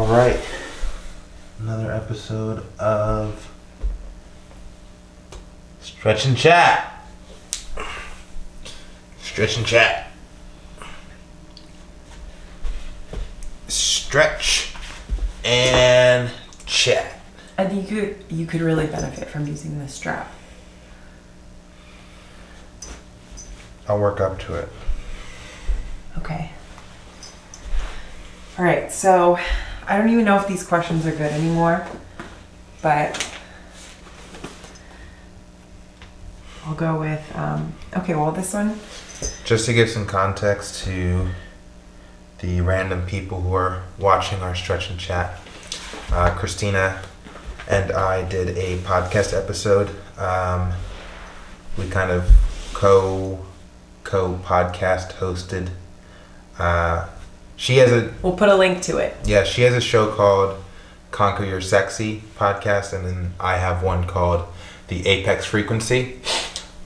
All right. Another episode of Stretch and Chat. Stretch and Chat. Stretch and chat. I think you could really benefit from using this strap. I'll work up to it. Okay. All right, so I don't even know if these questions are good anymore, but I'll go with, this one. Just to give some context to the random people who are watching our Stretch and Chat, Cristina and I did a podcast episode. We kind of co-podcast hosted. We'll put a link to it. Yeah, she has a show called Conquer Your Sexy podcast, and then I have one called The Apex Frequency.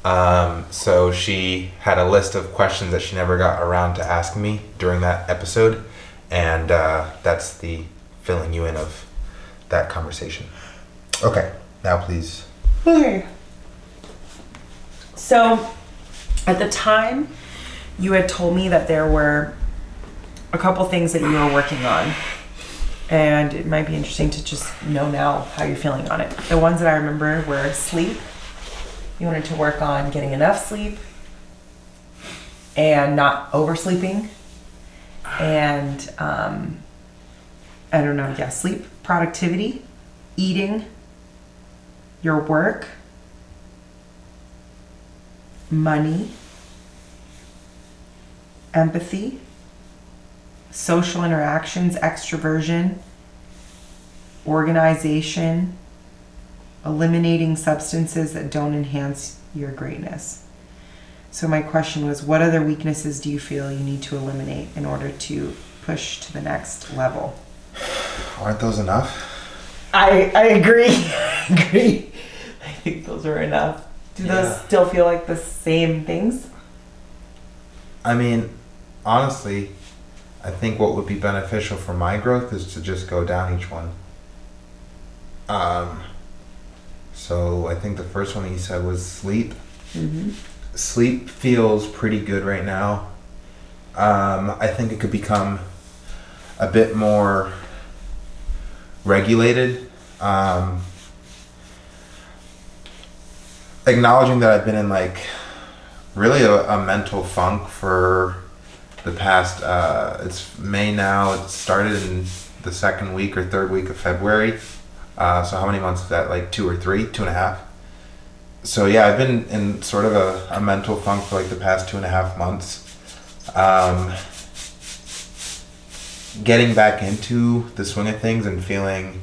So she had a list of questions that she never got around to ask me during that episode, and that's the filling you in of that conversation. Okay, now please. Okay. So, at the time, you had told me that there were a couple things that you were working on, and it might be interesting to just know now how you're feeling on it. The ones that I remember were sleep. You wanted to work on getting enough sleep and not oversleeping, and sleep, productivity, eating, your work, money, empathy, social interactions, extroversion, organization, eliminating substances that don't enhance your greatness. So my question was, what other weaknesses do you feel you need to eliminate in order to push to the next level? Aren't those enough? I agree. I think those are enough. Do those still feel like the same things? I mean, honestly, I think what would be beneficial for my growth is to just go down each one. So I think the first one you said was sleep. Mm-hmm. Sleep feels pretty good right now. I think it could become a bit more regulated. Acknowledging that I've been in really a mental funk for the past, it's May now, it started in the second week or third week of February. So how many months is that? 2 or 3? 2.5? So yeah, I've been in sort of a mental funk for the past 2.5 months. Getting back into the swing of things and feeling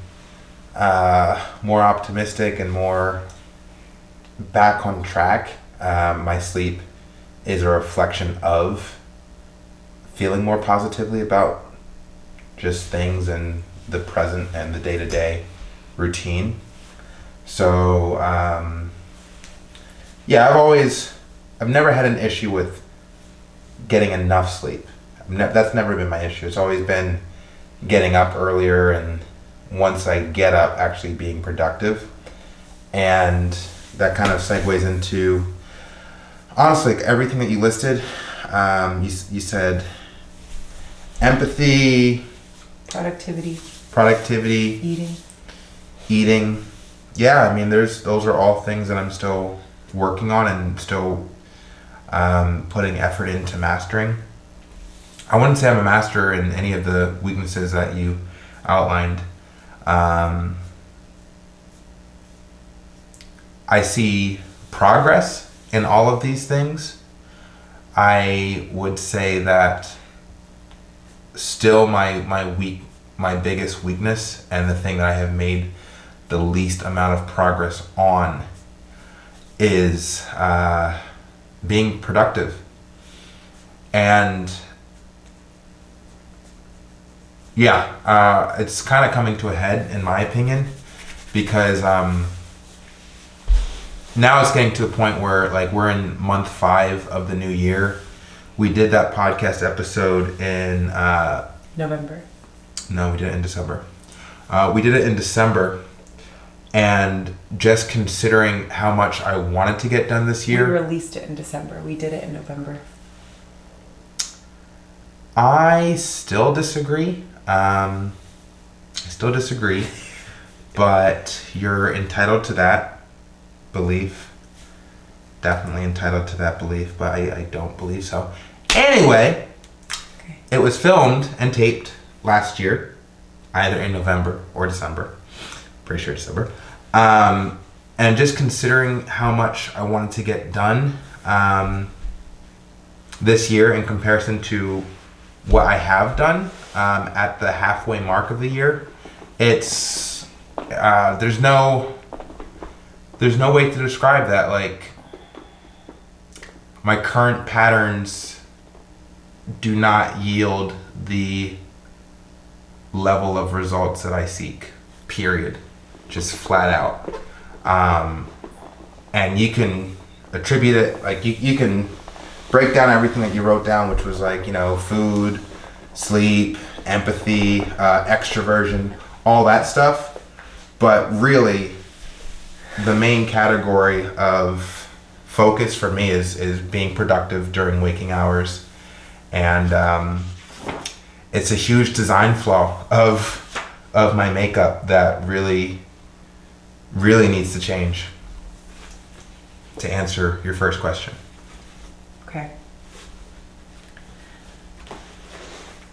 more optimistic and more back on track. My sleep is a reflection of feeling more positively about just things and the present and the day-to-day routine. So I've never had an issue with getting enough sleep. That's never been my issue. It's always been getting up earlier, and once I get up, actually being productive. And that kind of segues into, honestly, everything that you listed. You said empathy, productivity, eating. Yeah, I mean, those are all things that I'm still working on and still putting effort into mastering. I wouldn't say I'm a master in any of the weaknesses that you outlined. I see progress in all of these things. I would say that still my biggest weakness, and the thing that I have made the least amount of progress on, is being productive. And it's kind of coming to a head, in my opinion, because now it's getting to a point where we're in month 5 of the new year. We did that podcast episode in November. No, we did it in December. We did it in December, and just considering how much I wanted to get done this We year, released it in December. We did it in November. I still disagree. But you're entitled to that belief. Definitely entitled to that belief, but I don't believe so. Anyway, Okay. it was filmed and taped last year, either in November or December. Pretty sure December. And just considering how much I wanted to get done this year in comparison to what I have done at the halfway mark of the year, it's there's no way to describe that. Like, my current patterns do not yield the level of results that I seek, period. Just flat out. And you can attribute it, like you can break down everything that you wrote down, which was like, food, sleep, empathy, extroversion, all that stuff. But really, the main category of focus for me is being productive during waking hours. And it's a huge design flaw of my makeup that really needs to change, to answer your first question. Okay.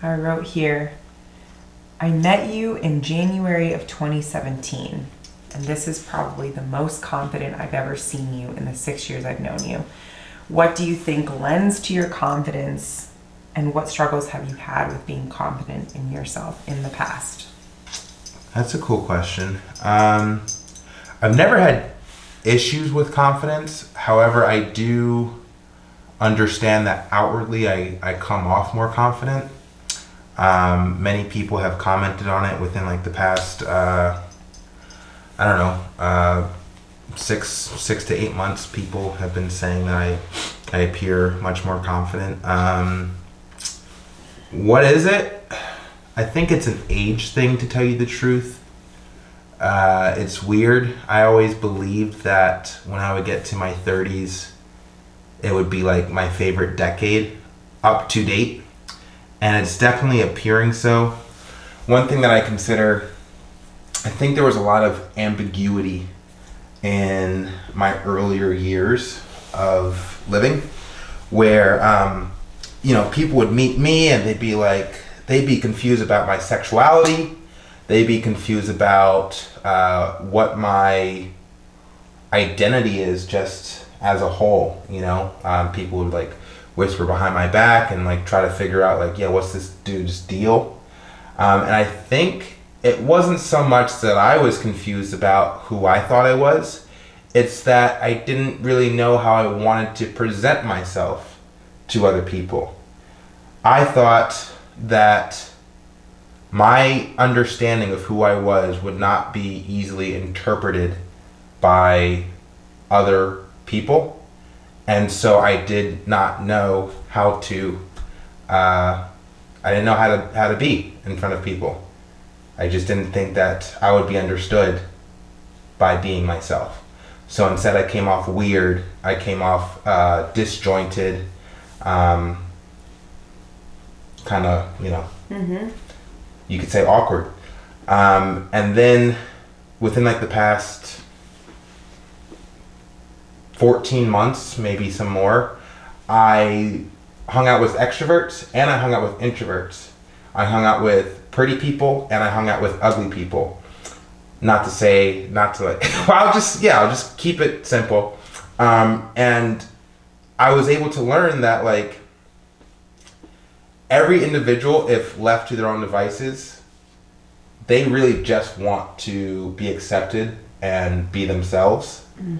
I wrote here, I met you in January of 2017, and this is probably the most confident I've ever seen you in the 6 years I've known you. What do you think lends to your confidence, and what struggles have you had with being confident in yourself in the past? That's a cool question. I've never had issues with confidence. However, I do understand that outwardly I come off more confident. Many people have commented on it within like the past, 6 to 8 months. People have been saying that I appear much more confident. What is it? I think it's an age thing, to tell you the truth. It's weird. I always believed that when I would get to my 30s, it would be like my favorite decade up to date. And it's definitely appearing so. One thing that I consider, I think there was a lot of ambiguity in my earlier years of living, where people would meet me and they'd be confused about my sexuality. They'd be confused about what my identity is just as a whole. People would like whisper behind my back and like try to figure out like, yeah, what's this dude's deal? And I think it wasn't so much that I was confused about who I thought I was. It's that I didn't really know how I wanted to present myself to other people. I thought that my understanding of who I was would not be easily interpreted by other people. And so I did not know how to, I didn't know how to be in front of people. I just didn't think that I would be understood by being myself. So instead I came off weird, I came off disjointed, kind of, Mm-hmm. you could say awkward. And then within like the past 14 months, maybe some more, I hung out with extroverts and I hung out with introverts. I hung out with pretty people and I hung out with ugly people. Not to like, well, I'll just keep it simple. And I was able to learn that like every individual, if left to their own devices, they really just want to be accepted and be themselves. Mm-hmm.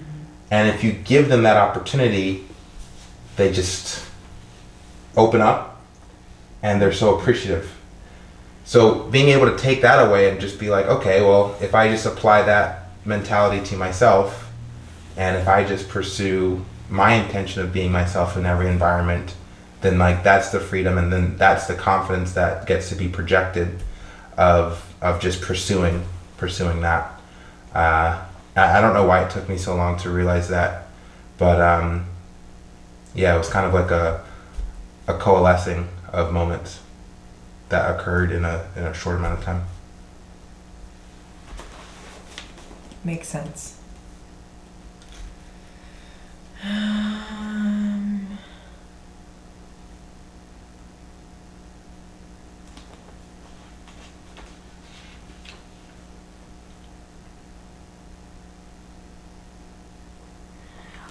And if you give them that opportunity, they just open up and they're so appreciative. So being able to take that away and just be like, okay, well, if I just apply that mentality to myself, and if I just pursue my intention of being myself in every environment, then like that's the freedom, and then that's the confidence that gets to be projected of just pursuing that. I don't know why it took me so long to realize that, but yeah, it was kind of like a coalescing of moments that occurred in a short amount of time. Makes sense.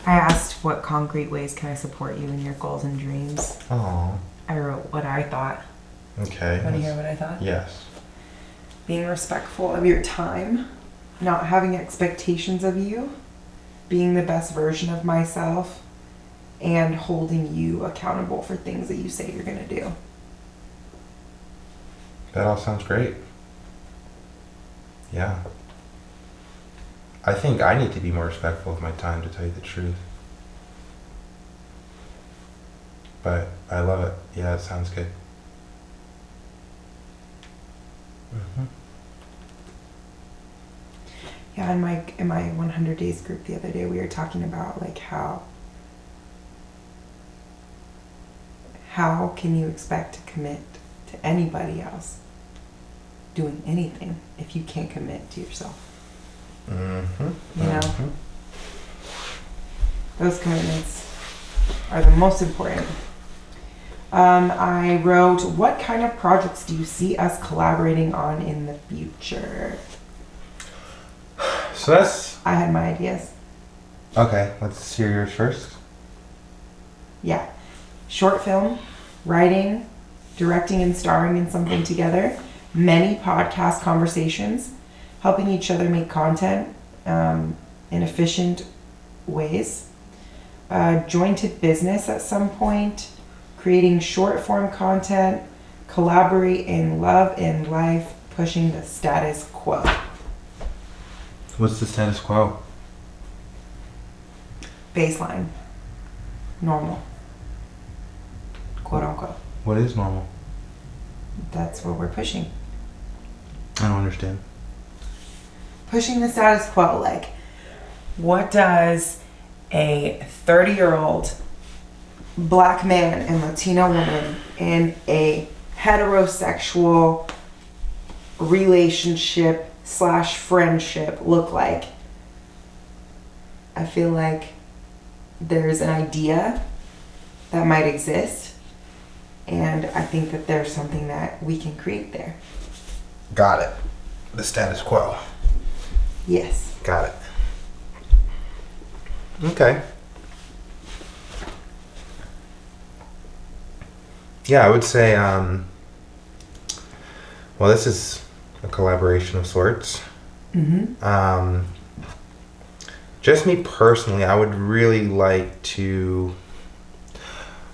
I asked what concrete ways can I support you in your goals and dreams. Oh. I wrote what I thought. Okay. Want to hear what I thought? Yes. Being respectful of your time, not having expectations of you, being the best version of myself, and holding you accountable for things that you say you're going to do. That all sounds great. Yeah. I think I need to be more respectful of my time, to tell you the truth. But I love it. Yeah, it sounds good. Mm-hmm. Yeah, in my 100 days group the other day, we were talking about like how can you expect to commit to anybody else doing anything if you can't commit to yourself? Mm-hmm. You know? Mm-hmm. Those commitments are the most important. I wrote, what kind of projects do you see us collaborating on in the future? So that's... I had my ideas. Okay, let's hear yours first. Yeah. Short film, writing, directing and starring in something together, many podcast conversations, helping each other make content in efficient ways, jointed business at some point, creating short form content, collaborate in love and life, pushing the status quo. What's the status quo? Baseline. Normal. Quote unquote. What is normal? That's what we're pushing. I don't understand. Pushing the status quo. Like, what does a 30-year-old black man and Latina woman in a heterosexual relationship / friendship look like? I feel like there's an idea that might exist, and I think that there's something that we can create there. Got it. The status quo. Yes. Got it. Okay. Yeah, I would say, well, this is a collaboration of sorts. Mm-hmm. Just me personally, I would really like to,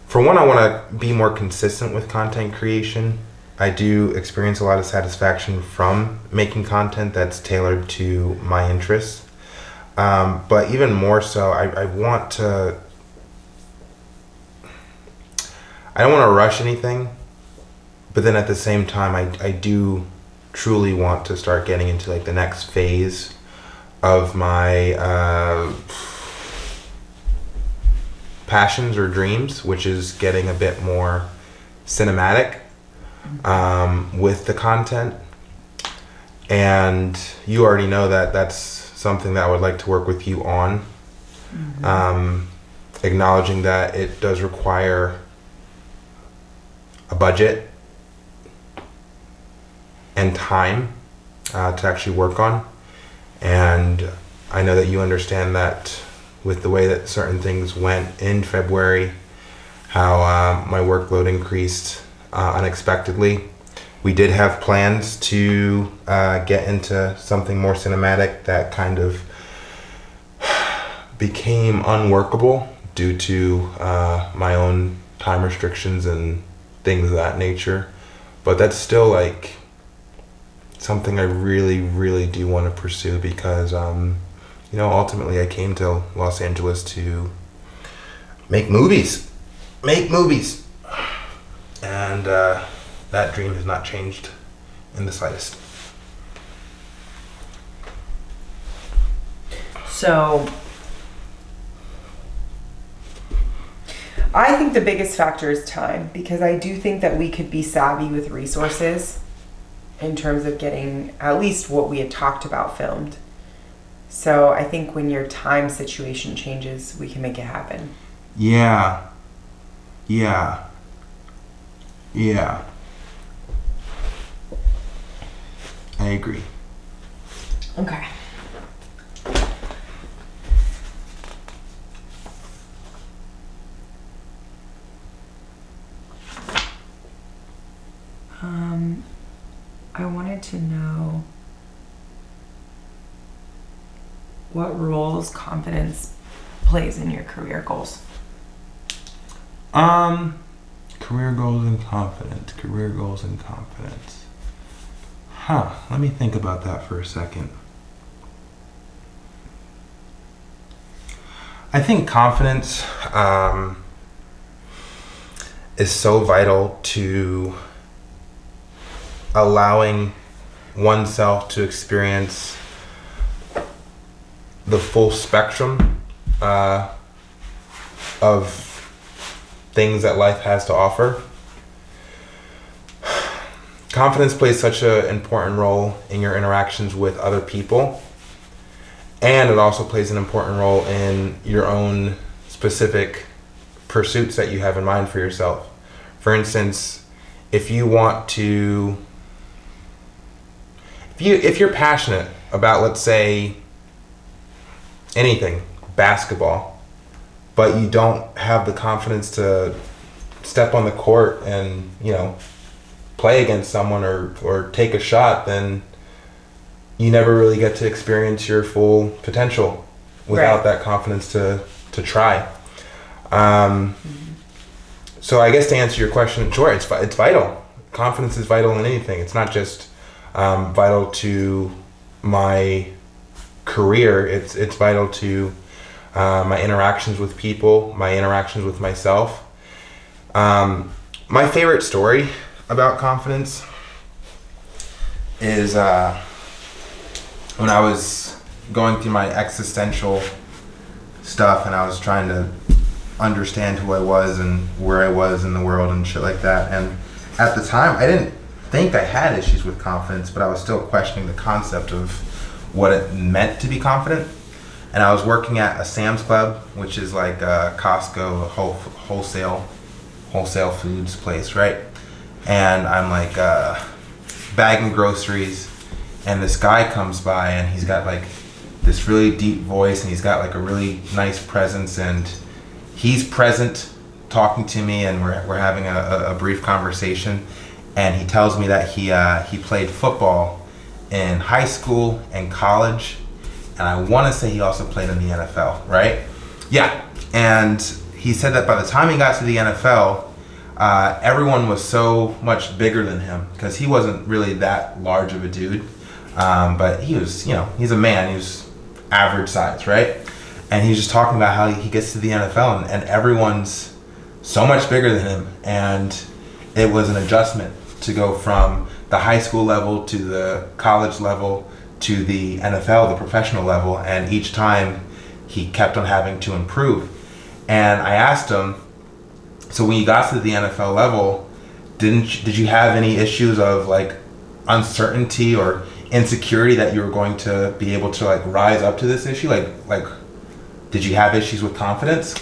for one, I want to be more consistent with content creation. I do experience a lot of satisfaction from making content that's tailored to my interests. But even more so, I want to, I don't want to rush anything, but then at the same time, I do truly want to start getting into like the next phase of my passions or dreams, which is getting a bit more cinematic with the content. And you already know that that's something that I would like to work with you on. Mm-hmm. Acknowledging that it does require a budget and time to actually work on. And I know that you understand that with the way that certain things went in February, how my workload increased unexpectedly. We did have plans to get into something more cinematic that kind of became unworkable due to my own time restrictions and things of that nature. But that's still like something I really, really do want to pursue because, you know, ultimately I came to Los Angeles to make movies. And that dream has not changed in the slightest. So I think the biggest factor is time, because I do think that we could be savvy with resources in terms of getting at least what we had talked about filmed. So I think when your time situation changes, we can make it happen. Yeah. I agree. Okay. I wanted to know what roles confidence plays in your career goals. Career goals and confidence. Let me think about that for a second. I think confidence is so vital to allowing oneself to experience the full spectrum of things that life has to offer. Confidence plays such an important role in your interactions with other people, and it also plays an important role in your own specific pursuits that you have in mind for yourself. For instance, if you want to, if you're passionate about, let's say, anything, basketball, but you don't have the confidence to step on the court and, play against someone or take a shot, then you never really get to experience your full potential without that confidence to try. So I guess to answer your question, sure, it's vital. Confidence is vital in anything. It's not just vital to my career. It's vital to my interactions with people, my interactions with myself. My favorite story about confidence is when I was going through my existential stuff and I was trying to understand who I was and where I was in the world and shit like that. And at the time, I didn't think I had issues with confidence, but I was still questioning the concept of what it meant to be confident. And I was working at a Sam's Club, which is like a Costco, wholesale foods place, right? And I'm like bagging groceries, and this guy comes by, and he's got like this really deep voice, and he's got like a really nice presence, and he's present talking to me, and we're having a brief conversation. And he tells me that he played football in high school and college, and I want to say he also played in the NFL, right? Yeah. And he said that by the time he got to the NFL, everyone was so much bigger than him, because he wasn't really that large of a dude, but he was, he's a man. He was average size, right? And he was just talking about how he gets to the NFL and everyone's so much bigger than him, and it was an adjustment to go from the high school level to the college level to the NFL, the professional level, and each time he kept on having to improve. And I asked him, so when you got to the NFL level, did you have any issues of like uncertainty or insecurity that you were going to be able to like rise up to this issue? Like did you have issues with confidence?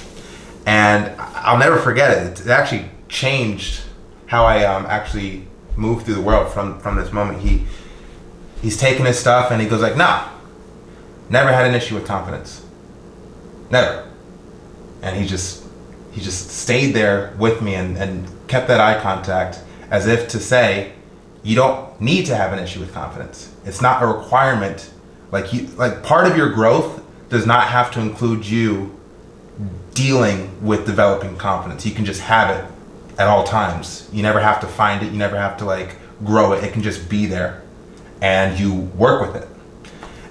And I'll never forget it. It actually changed how I actually moved through the world from this moment. He's taking his stuff and he goes like, nah, never had an issue with confidence. Never. And he just stayed there with me and kept that eye contact, as if to say, you don't need to have an issue with confidence. It's not a requirement. Like part of your growth does not have to include you dealing with developing confidence. You can just have it at all times. You never have to find it. You never have to like grow it. It can just be there and you work with it.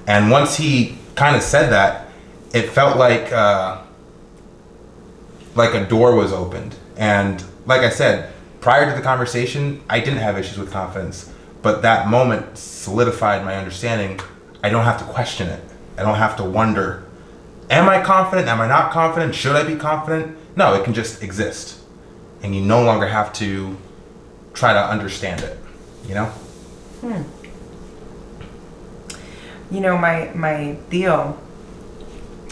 And once he kind of said that, it felt like a door was opened. And like I said, prior to the conversation, I didn't have issues with confidence. But that moment solidified my understanding. I don't have to question it. I don't have to wonder, am I confident? Am I not confident? Should I be confident? No, it can just exist. And you no longer have to try to understand it, you know? You know, my Theo,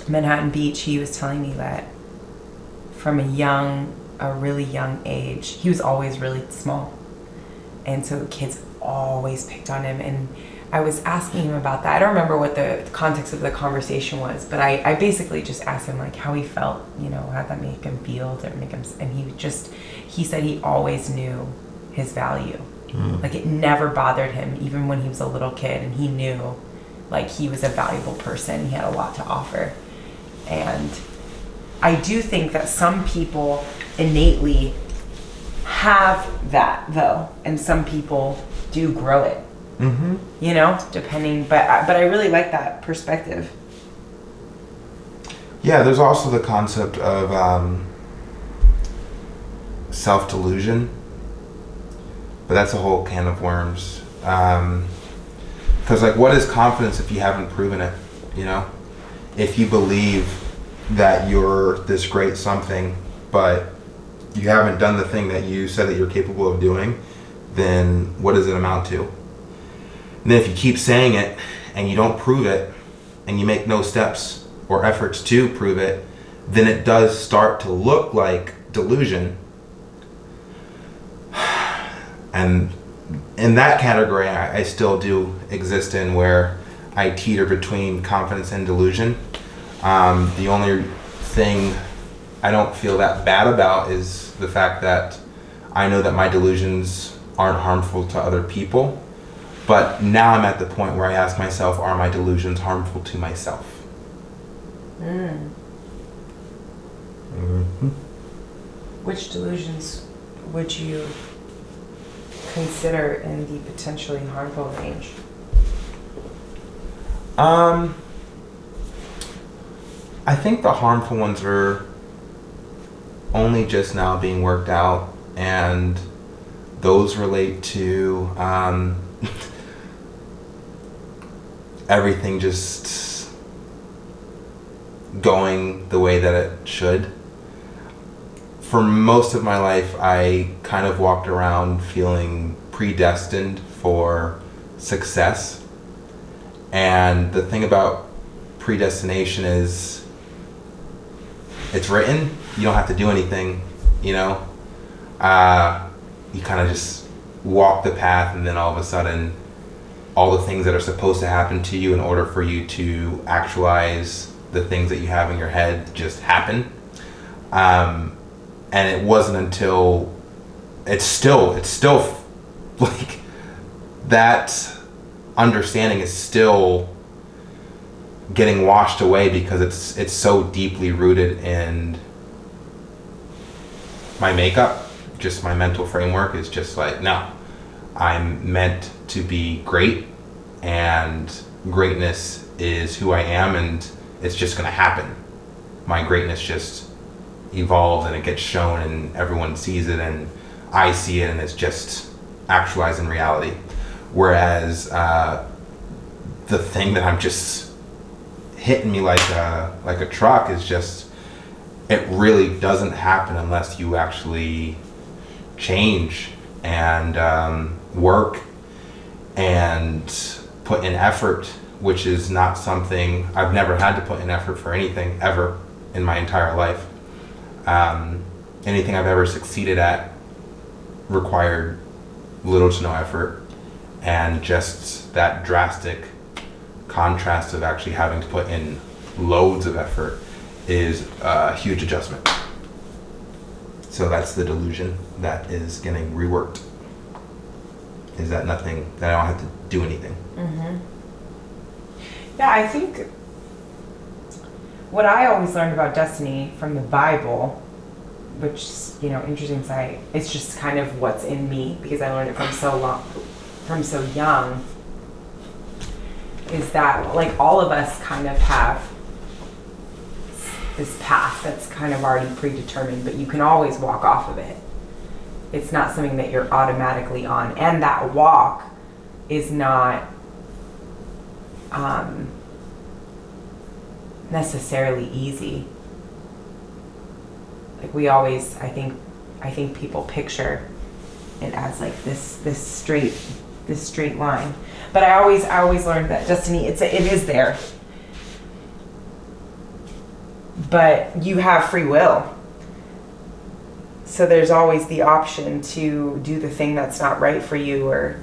Manhattan Beach, he was telling me that from a really young age, he was always really small. And so kids always picked on him. And I was asking him about that. I don't remember what the context of the conversation was, but I basically just asked him like how he felt, you know, how that make him feel, did it make him, and he said he always knew his value. Like it never bothered him, even when he was a little kid, and he knew like he was a valuable person. He had a lot to offer. And I do think that some people innately have that though, and some people do grow it. You know, depending, but I really like that perspective. Yeah, there's also the concept of self-delusion, but that's a whole can of worms. Because like, what is confidence if you haven't proven it? You know, if you believe that you're this great something, but you haven't done the thing that you said that you're capable of doing, then what does it amount to? And then if you keep saying it and you don't prove it and you make no steps or efforts to prove it, then it does start to look like delusion. And in that category, I still do exist in, where I teeter between confidence and delusion. The only thing I don't feel that bad about is the fact that I know that my delusions aren't harmful to other people. But now I'm at the point where I ask myself, are my delusions harmful to myself? Which delusions would you consider in the potentially harmful range? I think the harmful ones are only just now being worked out, and those relate to everything just going the way that it should. For most of my life, I kind of walked around feeling predestined for success. And the thing about predestination is it's written. You don't have to do anything, you know? You kind of just walk the path, and then all of a sudden, all the things that are supposed to happen to you in order for you to actualize the things that you have in your head just happen. And it wasn't until it's still like that understanding is still getting washed away, because it's so deeply rooted in my makeup. Just my mental framework is just like, no, I'm meant to be great, and greatness is who I am, and it's just going to happen. My greatness just evolves, and it gets shown, and everyone sees it, and I see it, and it's just actualized in reality. Whereas the thing that I'm just hitting me like a truck is just, it really doesn't happen unless you actually change and work and put in effort, which is not something I've never had to put in effort for anything ever in my entire life. Anything I've ever succeeded at required little to no effort, and just that drastic contrast of actually having to put in loads of effort is a huge adjustment. So that's the delusion that is getting reworked, is that I don't have to do anything. Yeah, I think what I always learned about destiny from the Bible, which, you know, interesting sight, it's just kind of what's in me because I learned it from so young, is that like all of us kind of have this path that's kind of already predetermined, but you can always walk off of it. It's not something that you're automatically on, and that walk is not necessarily easy. Like we always, I think people picture it as like this straight line. But I always learned that destiny, it is there. But you have free will. So there's always the option to do the thing that's not right for you, or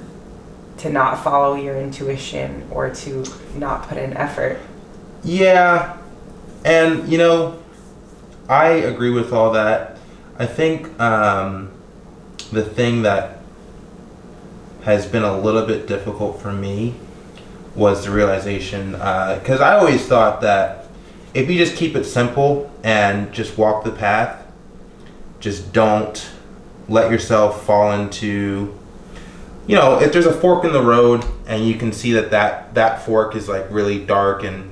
to not follow your intuition, or to not put in effort. Yeah. And, you know, I agree with all that. I think the thing that has been a little bit difficult for me was the realization, because I always thought that if you just keep it simple and just walk the path, just don't let yourself fall into, you know, if there's a fork in the road and you can see that fork is like really dark and,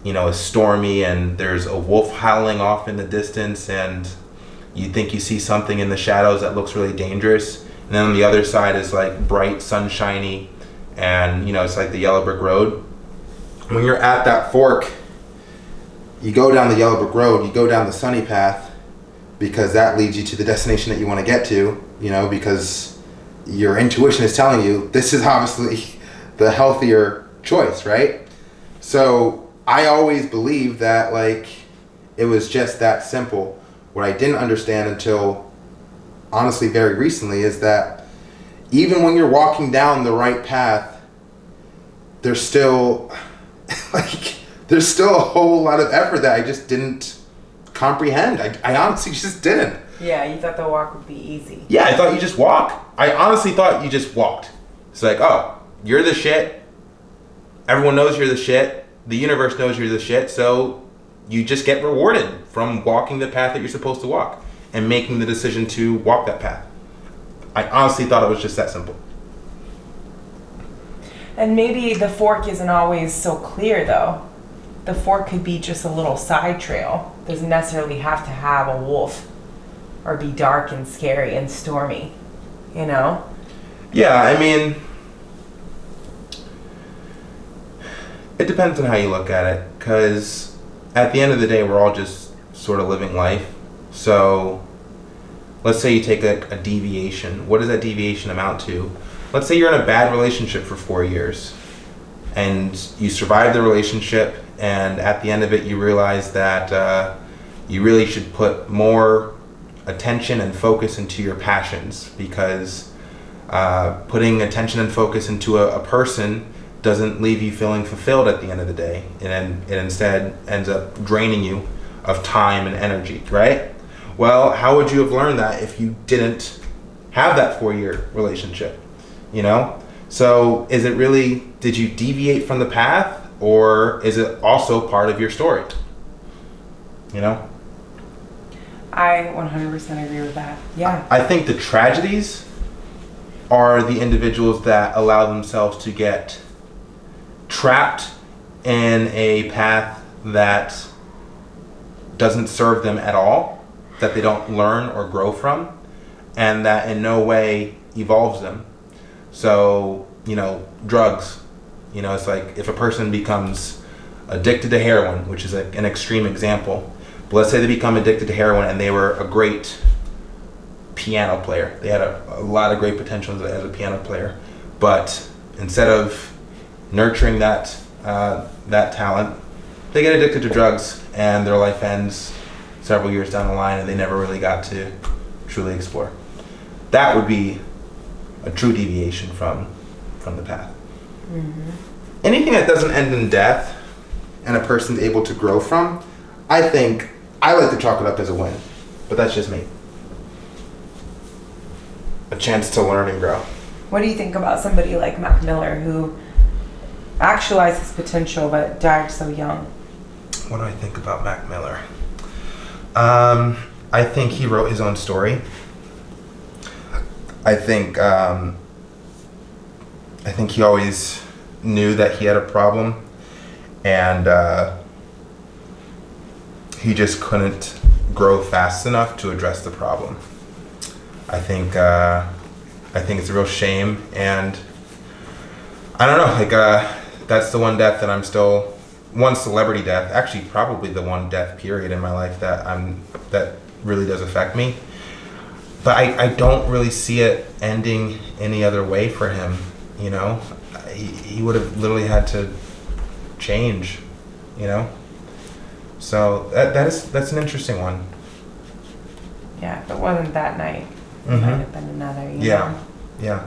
you know, is stormy, and there's a wolf howling off in the distance, and you think you see something in the shadows that looks really dangerous, and then on the other side is like bright, sunshiny, and, you know, it's like the yellow brick road. When you're at that fork, you go down the yellow brick road, you go down the sunny path, because that leads you to the destination that you want to get to, you know, because your intuition is telling you this is obviously the healthier choice, right? So I always believed that, like, it was just that simple. What I didn't understand until, honestly, very recently is that even when you're walking down the right path, there's still there's still a whole lot of effort that I just didn't comprehend. I honestly just didn't. Yeah, you thought the walk would be easy. Yeah, I thought you just walk. I honestly thought you just walked. It's like, oh, you're the shit. Everyone knows you're the shit. The universe knows you're the shit. So you just get rewarded from walking the path that you're supposed to walk and making the decision to walk that path. I honestly thought it was just that simple. And maybe the fork isn't always so clear, though. The fork could be just a little side trail. Doesn't necessarily have to have a wolf or be dark and scary and stormy, you know? Yeah, I mean, it depends on how you look at it, because at the end of the day, we're all just sort of living life. So let's say you take a deviation. What does that deviation amount to? Let's say you're in a bad relationship for 4 years and you survive the relationship, and at the end of it you realize that you really should put more attention and focus into your passions, because putting attention and focus into a person doesn't leave you feeling fulfilled at the end of the day, and it instead ends up draining you of time and energy, right? Well, how would you have learned that if you didn't have that 4-year relationship, you know? So is it really, did you deviate from the path, or is it also part of your story? You know? I 100% agree with that. Yeah. I think the tragedies are the individuals that allow themselves to get trapped in a path that doesn't serve them at all, that they don't learn or grow from, and that in no way evolves them. So, you know, drugs, you know, it's like if a person becomes addicted to heroin, which is an extreme example, but let's say they become addicted to heroin and they were a great piano player. They had a lot of great potential as a piano player, but instead of nurturing that talent, they get addicted to drugs and their life ends several years down the line and they never really got to truly explore. That would be a true deviation from the path. Mm-hmm. Anything that doesn't end in death and a person's able to grow from, I like to chalk it up as a win, but that's just me. A chance to learn and grow. What do you think about somebody like Mac Miller, who actualized his potential but died so young? What do I think about Mac Miller? I think he wrote his own story. I think he always knew that he had a problem, and he just couldn't grow fast enough to address the problem. I think it's a real shame, and I don't know, like, that's the one death that I'm still, one celebrity death, actually probably the one death period in my life that really does affect me. But I don't really see it ending any other way for him, you know? He would have literally had to change, you know? So that's an interesting one. Yeah, if it wasn't that night, it Mhm. might have been another, you Yeah. know? Yeah.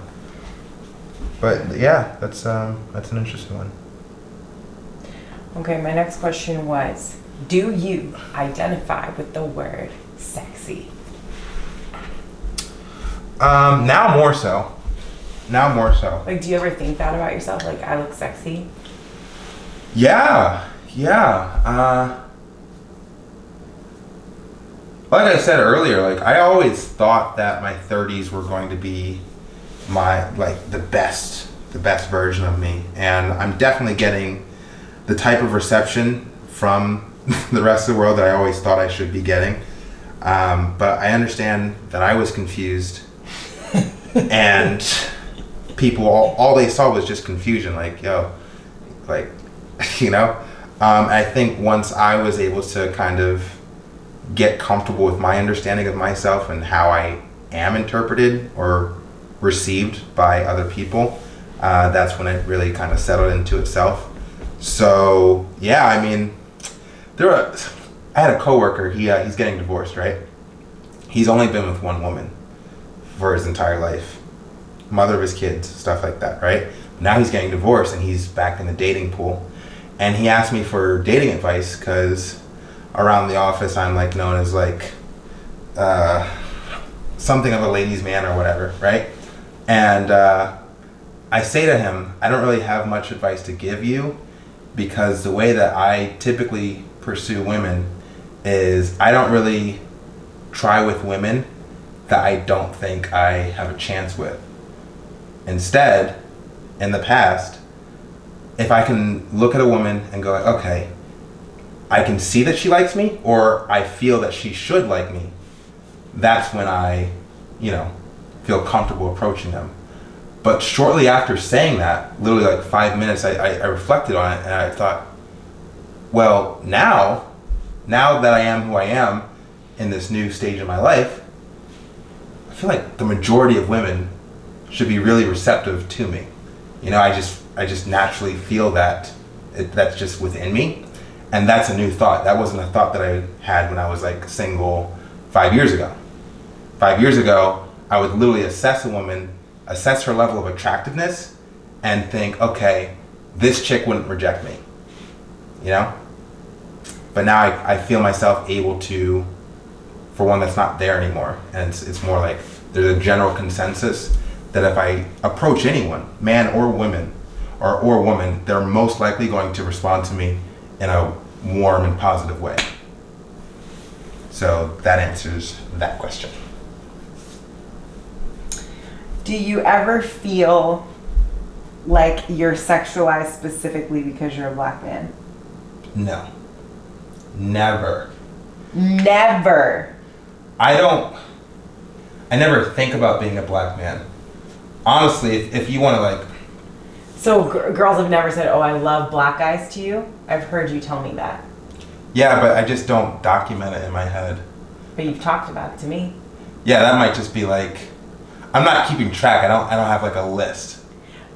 But yeah, that's an interesting one. Okay, my next question was, do you identify with the word sexy? Now more so. Now more so. Like, do you ever think that about yourself? Like, I look sexy? Yeah. Yeah. Like I said earlier, like I always thought that my 30s were going to be my like the best version of me, and I'm definitely getting the type of reception from the rest of the world that I always thought I should be getting. But I understand that I was confused, and people all they saw was just confusion. Like, yo, like, you know. I think once I was able to kind of get comfortable with my understanding of myself and how I am interpreted or received by other people, that's when it really kind of settled into itself. So yeah, I mean, I had a coworker. He's getting divorced, right? He's only been with one woman for his entire life, mother of his kids, stuff like that, right? Now he's getting divorced and he's back in the dating pool, and he asked me for dating advice because around the office I'm like known as like something of a ladies' man or whatever, right? And I say to him, I don't really have much advice to give you because the way that I typically pursue women is I don't really try with women that I don't think I have a chance with. Instead, in the past, if I can look at a woman and go, okay, I can see that she likes me, or I feel that she should like me, that's when I, feel comfortable approaching them. But shortly after saying that, literally like 5 minutes, I reflected on it and I thought, well, now that I am who I am in this new stage of my life, I feel like the majority of women should be really receptive to me. I just naturally feel that that's just within me. And that's a new thought. That wasn't a thought that I had when I was like single 5 years ago. 5 years ago, I would literally assess a woman, assess her level of attractiveness, and think, okay, this chick wouldn't reject me. But now I feel myself able to, for one that's not there anymore. And it's more like there's a general consensus that if I approach anyone, man or woman, or woman, they're most likely going to respond to me in a warm and positive way. So that answers that question. Do you ever feel like you're sexualized specifically because you're a black man? No. Never. Never. I never think about being a black man. Honestly, if you want to like... So girls have never said, oh, I love black guys to you? I've heard you tell me that. Yeah, but I just don't document it in my head. But you've talked about it to me. Yeah, that might just be like... I'm not keeping track. I don't have like a list.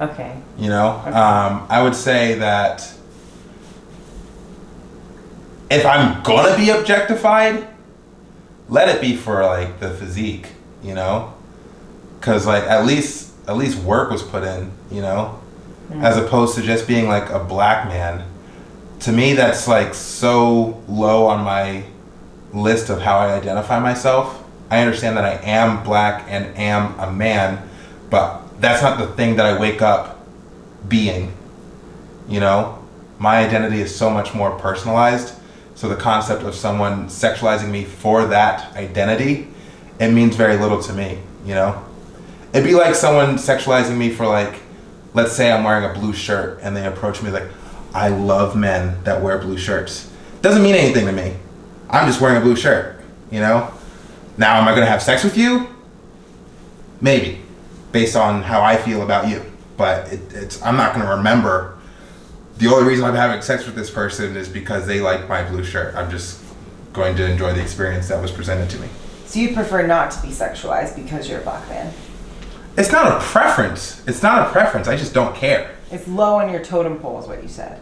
Okay. Okay. I would say that if I'm gonna be objectified, let it be for like the physique, because like at least work was put in, as opposed to just being like a black man. To me, that's like so low on my list of how I identify myself. I understand that I am black and am a man, but that's not the thing that I wake up being. My identity is so much more personalized. So the concept of someone sexualizing me for that identity, it means very little to me, It'd be like someone sexualizing me for like, let's say I'm wearing a blue shirt and they approach me like, I love men that wear blue shirts. Doesn't mean anything to me. I'm just wearing a blue shirt, Now, am I going to have sex with you? Maybe, based on how I feel about you, but I'm not going to remember. The only reason I'm having sex with this person is because they like my blue shirt. I'm just going to enjoy the experience that was presented to me. So you prefer not to be sexualized because you're a black man? It's not a preference. I just don't care. It's low on your totem pole is what you said.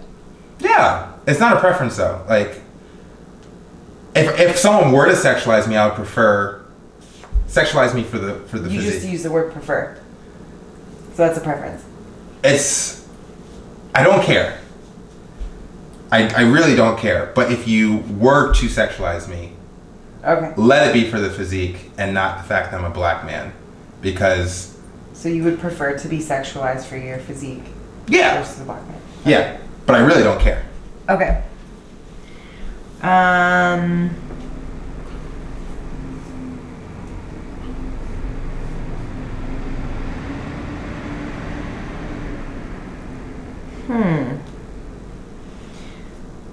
Yeah. It's not a preference though. Like, if someone were to sexualize me, I would prefer sexualize me for the You physique. just use the word prefer. So that's a preference. I don't care. I really don't care. But if you were to sexualize me, Okay. let it be for the physique and not the fact that I'm a black man. Because... So you would prefer to be sexualized for your physique Yeah. versus a black man? Yeah. Okay. But I really don't care. Okay.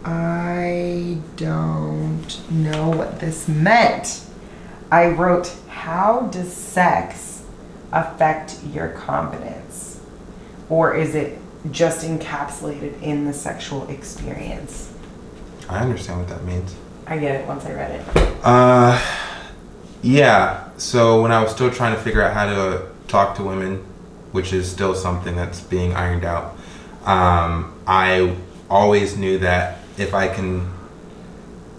I don't know what this meant. I wrote, how does sex affect your confidence? Or is it just encapsulated in the sexual experience? I understand what that means. I get it once I read it. Yeah. So when I was still trying to figure out how to talk to women, which is still something that's being ironed out, I always knew that if I can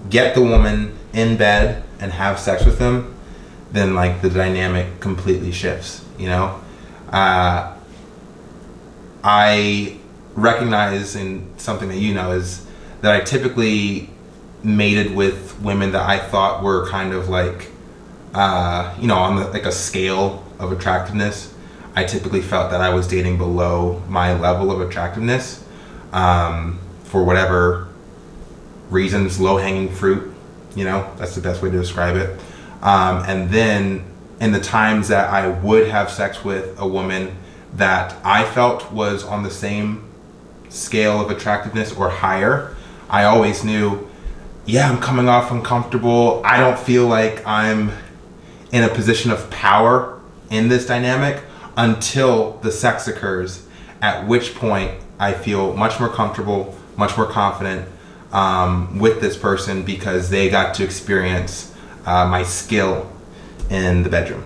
get the woman in bed and have sex with them, then like the dynamic completely shifts, you know? I recognize in something that you know is that I typically mated with women that I thought were kind of like, on like a scale of attractiveness. I typically felt that I was dating below my level of attractiveness, for whatever reasons, low-hanging fruit, that's the best way to describe it. And then in the times that I would have sex with a woman that I felt was on the same scale of attractiveness or higher, I always knew, I'm coming off uncomfortable. I don't feel like I'm in a position of power in this dynamic until the sex occurs, at which point I feel much more comfortable, much more confident with this person because they got to experience my skill in the bedroom.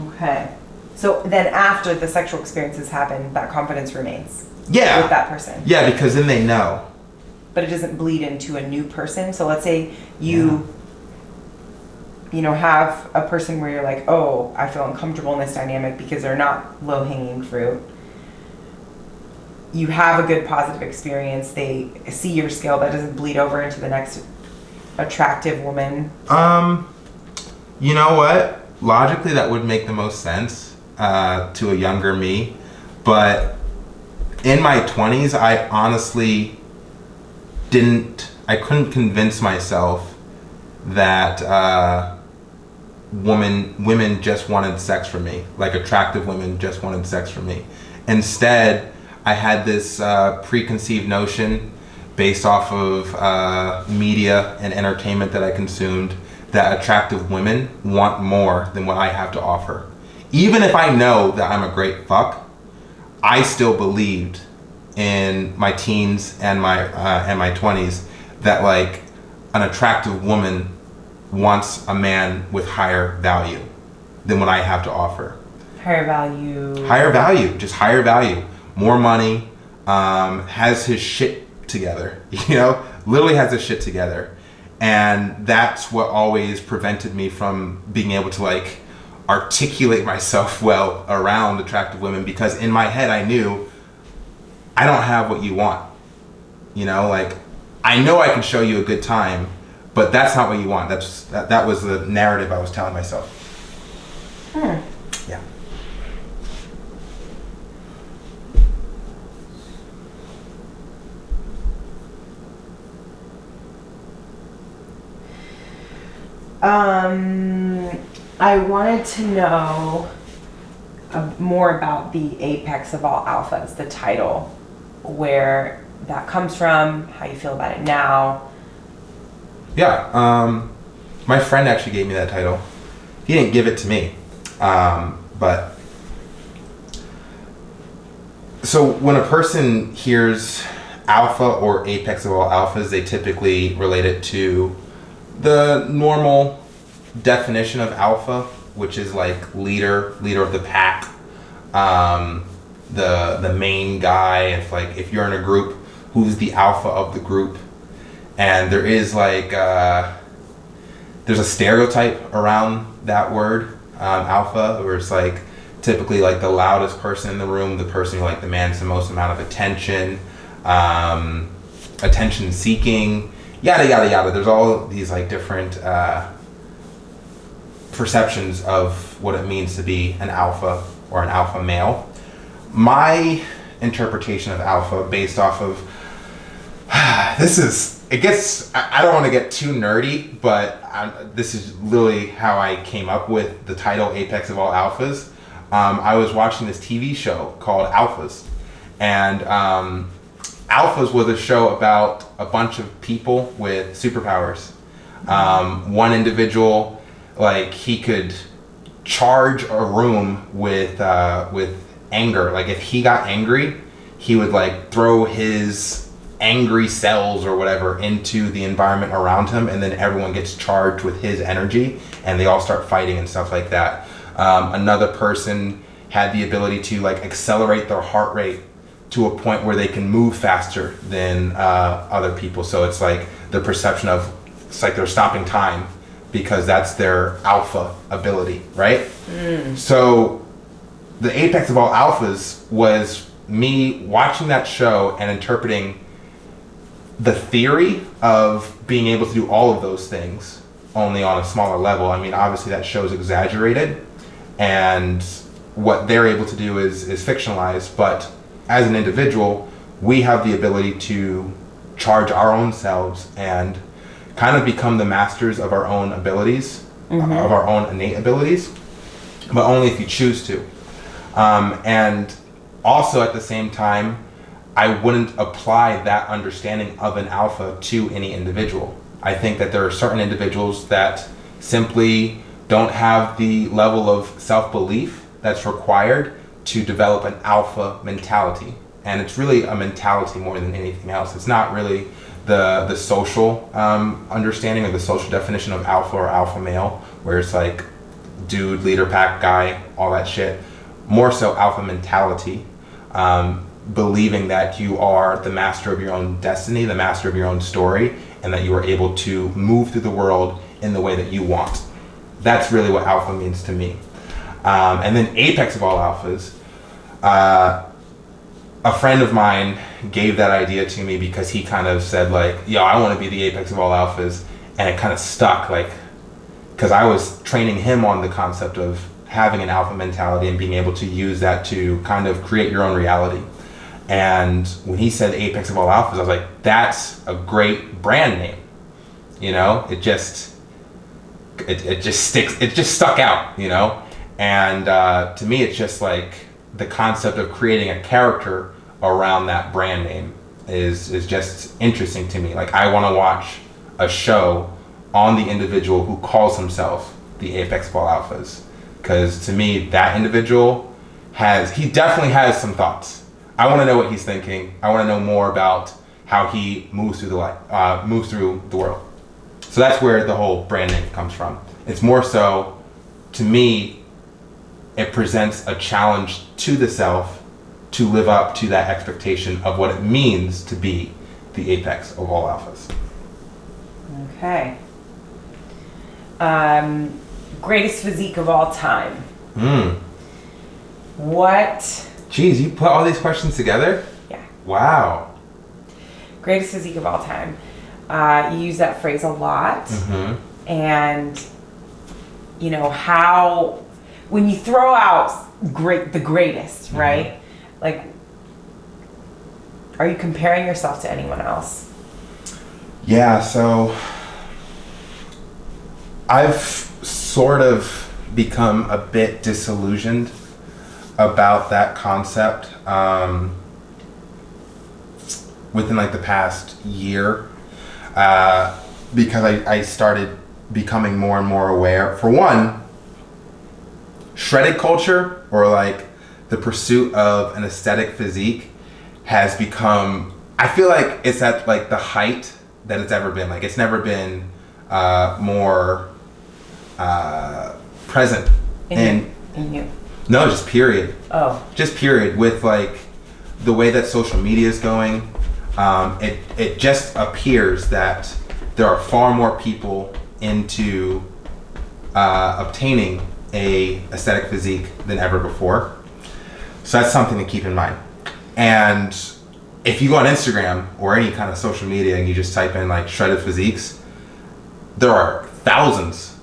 Okay. So then after the sexual experiences happen, that confidence remains with Yeah. that person. Yeah, because then they know. But it doesn't bleed into a new person. So let's say you have a person where you're like, oh, I feel uncomfortable in this dynamic because they're not low-hanging fruit. You have a good positive experience. They see your skill. That doesn't bleed over into the next attractive woman. You know what? Logically, that would make the most sense to a younger me. But in my 20s, I honestly I couldn't convince myself that women just wanted sex from me, like attractive women just wanted sex from me. Instead, I had this preconceived notion based off of media and entertainment that I consumed that attractive women want more than what I have to offer. Even if I know that I'm a great fuck, I still believed in my teens and my 20s that like an attractive woman wants a man with higher value than what I have to offer. Higher value. Higher value, just higher value. More money, has his shit together, literally has his shit together. And that's what always prevented me from being able to like articulate myself well around attractive women, because in my head I knew I don't have what you want. Like I know I can show you a good time, but that's not what you want. That was the narrative I was telling myself. Yeah. I wanted to know more about the apex of all alphas, the title, where that comes from, how you feel about it now. Yeah, my friend actually gave me that title. He didn't give it to me, but So when a person hears alpha or apex of all alphas, they typically relate it to the normal definition of alpha, which is like leader of the pack, the main guy. If you're in a group, who's the alpha of the group? And there is there's a stereotype around that word, alpha, where it's like typically like the loudest person in the room, the person who like demands the most amount of attention, attention seeking, yada yada yada. There's all these like different perceptions of what it means to be an alpha or an alpha male. My interpretation of alpha, based off of I don't want to get too nerdy, but this is literally how I came up with the title Apex of All Alphas. I was watching this TV show called Alphas, and Alphas was a show about a bunch of people with superpowers. One individual, like, he could charge a room with anger. Like, if he got angry, he would like throw his angry cells or whatever into the environment around him, and then everyone gets charged with his energy and they all start fighting and stuff like that. Another person had the ability to like accelerate their heart rate to a point where they can move faster than other people. So it's like the perception of, it's like they're stopping time because that's their alpha ability, right? So the apex of all alphas was me watching that show and interpreting the theory of being able to do all of those things, only on a smaller level. I mean, obviously that show is exaggerated, and what they're able to do is fictionalized, but as an individual, we have the ability to charge our own selves and kind of become the masters of our own abilities, of our own innate abilities, but only if you choose to. And also at the same time, I wouldn't apply that understanding of an alpha to any individual. I think that there are certain individuals that simply don't have the level of self-belief that's required to develop an alpha mentality. And it's really a mentality more than anything else. It's not really the social understanding or the social definition of alpha or alpha male, where it's like dude, leader, pack guy, all that shit. More so alpha mentality. Believing that you are the master of your own destiny, the master of your own story, and that you are able to move through the world in the way that you want. That's really what alpha means to me. And then apex of all alphas, a friend of mine gave that idea to me because he kind of said like, yo, I want to be the apex of all alphas, and it kind of stuck, like, because I was training him on the concept of having an alpha mentality and being able to use that to kind of create your own reality. And when he said apex of all alphas, I was like, that's a great brand name. You know, it just sticks, it just stuck out, you know? And to me, it's just like the concept of creating a character around that brand name is just interesting to me. Like, I want to watch a show on the individual who calls himself the apex of all alphas. Because to me, that individual he definitely has some thoughts. I want to know what he's thinking. I want to know more about how he moves through the world. So that's where the whole brand name comes from. It's more so, to me, it presents a challenge to the self to live up to that expectation of what it means to be the apex of all alphas. Okay. Greatest physique of all time. What? Jeez, you put all these questions together? Yeah. Wow. Greatest physique of all time. You use that phrase a lot. And, you know, how, when you throw out the greatest, right? Like, are you comparing yourself to anyone else? Yeah, so I've sort of become a bit disillusioned about that concept within like the past year, because I started becoming more and more aware. For one, shredded culture, or like the pursuit of an aesthetic physique has become, I feel like it's at like the height that it's ever been. Like it's never been more present in you. No, just period. Oh. Just period. With like the way that social media is going, it just appears that there are far more people into obtaining a aesthetic physique than ever before. So that's something to keep in mind. And if you go on Instagram or any kind of social media and you just type in like shredded physiques, there are thousands,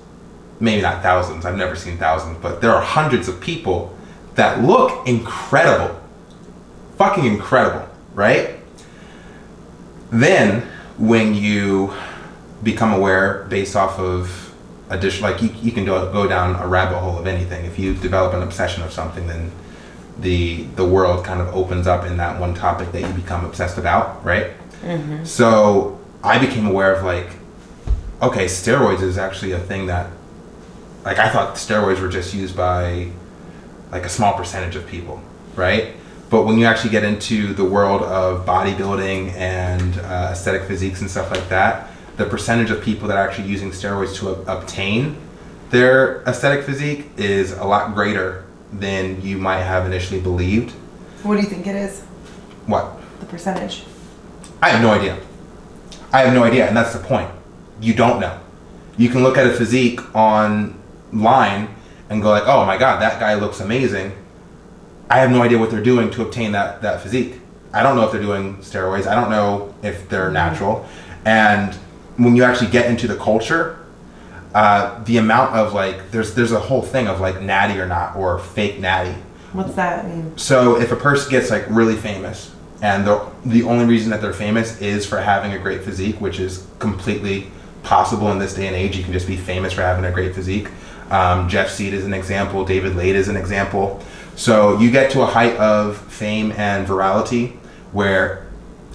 maybe not thousands, I've never seen thousands, but there are hundreds of people that look incredible, fucking incredible, right? Then when you become aware based off of additional, like you can go down a rabbit hole of anything. If you develop an obsession of something, then the world kind of opens up in that one topic that you become obsessed about, right? Mm-hmm. So I became aware of like, okay, steroids is actually a thing that, like I thought steroids were just used by like a small percentage of people, right? But when you actually get into the world of bodybuilding and aesthetic physiques and stuff like that, the percentage of people that are actually using steroids to obtain their aesthetic physique is a lot greater than you might have initially believed. What do you think it is? What? The percentage. I have no idea. And that's the point. You don't know. You can look at a physique online and go like, oh my God, that guy looks amazing. I have no idea what they're doing to obtain that physique. I don't know if they're doing steroids. I don't know if they're natural. And when you actually get into the culture, the amount of like, there's a whole thing of like natty or not, or fake natty. What's that mean? So if a person gets like really famous, and the only reason that they're famous is for having a great physique, which is completely possible in this day and age. You can just be famous for having a great physique. Jeff Seed is an example. David Lade is an example. So you get to a height of fame and virality where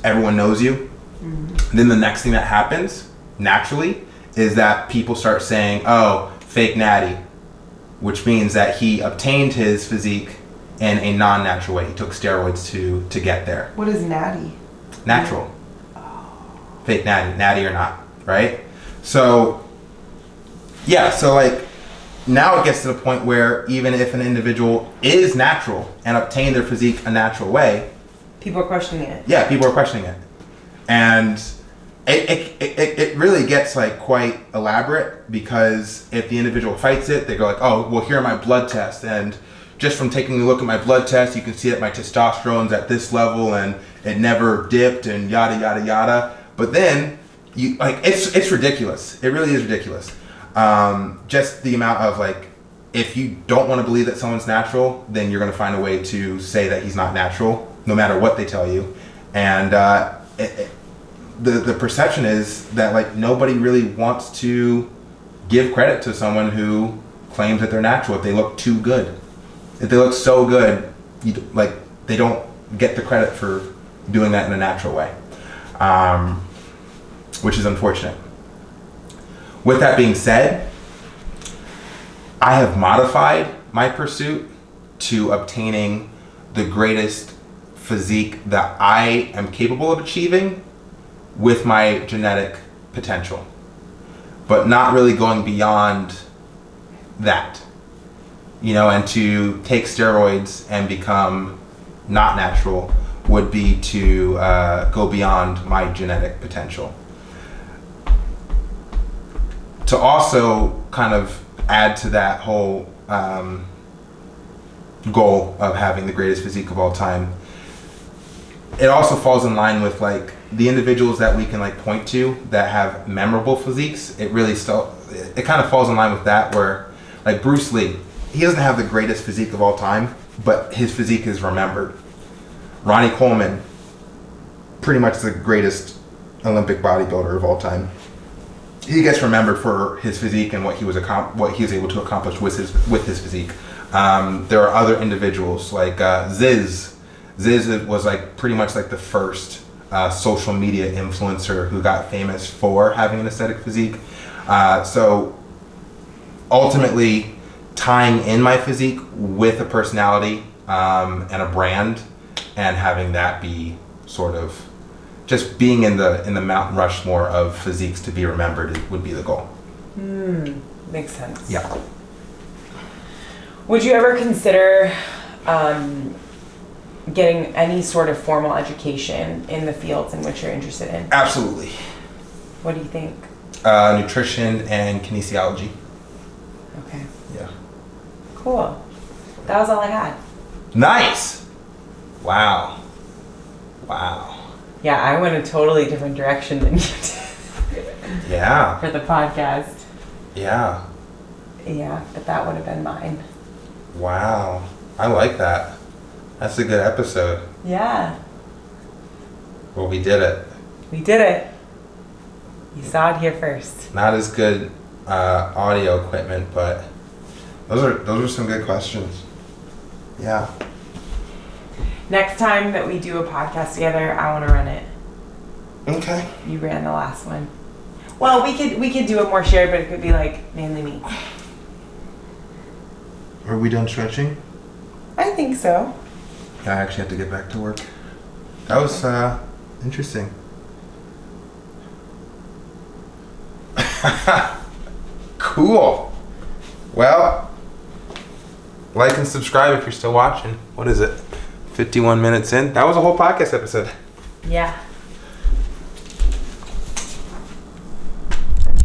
everyone knows you. Mm-hmm. Then the next thing that happens naturally is that people start saying, oh, fake natty, which means that he obtained his physique in a non-natural way. He took steroids to get there. What is natty? Natural. Oh. Fake natty or not, right? So, yeah, so like now it gets to the point where even if an individual is natural and obtained their physique a natural way, people are questioning it. Yeah, people are questioning it. And it really gets like quite elaborate, because if the individual fights it, they go like, oh, well, here are my blood tests, and just from taking a look at my blood test, you can see that my testosterone's at this level and it never dipped and yada yada yada. But then you like it's ridiculous. It really is ridiculous. Just the amount of like, if you don't want to believe that someone's natural, then you're going to find a way to say that he's not natural, no matter what they tell you. And the perception is that like nobody really wants to give credit to someone who claims that they're natural if they look too good. If they look so good, like they don't get the credit for doing that in a natural way, which is unfortunate. With that being said, I have modified my pursuit to obtaining the greatest physique that I am capable of achieving with my genetic potential, but not really going beyond that, you know. And to take steroids and become not natural would be to go beyond my genetic potential. To also kind of add to that whole goal of having the greatest physique of all time, it also falls in line with like the individuals that we can like point to that have memorable physiques. It kind of falls in line with that, where like Bruce Lee, he doesn't have the greatest physique of all time, but his physique is remembered. Ronnie Coleman, pretty much the greatest Olympic bodybuilder of all time. He gets remembered for his physique and what he was able to accomplish with his physique. There are other individuals like Ziz. Ziz was like pretty much like the first social media influencer who got famous for having an aesthetic physique. So ultimately, tying in my physique with a personality and a brand, and having that be sort of just being in the Mount Rushmore of physiques to be remembered would be the goal. Makes sense. Yeah. Would you ever consider getting any sort of formal education in the fields in which you're interested in? Absolutely. What do you think? Nutrition and kinesiology. Okay. Yeah. Cool. That was all I had. Nice. Wow. Yeah, I went a totally different direction than you did Yeah. for the podcast. Yeah. Yeah, but that would have been mine. Wow. I like that. That's a good episode. Yeah. Well, we did it. We did it. You saw it here first. Not as good audio equipment, but those are some good questions. Yeah. Next time that we do a podcast together, I want to run it. Okay. You ran the last one. Well, we could do it more shared, but it could be like mainly me. Are we done stretching? I think so. Yeah, I actually have to get back to work. That was interesting. Cool. Well, like and subscribe if you're still watching. What is it? 51 minutes in? That was a whole podcast episode. Yeah.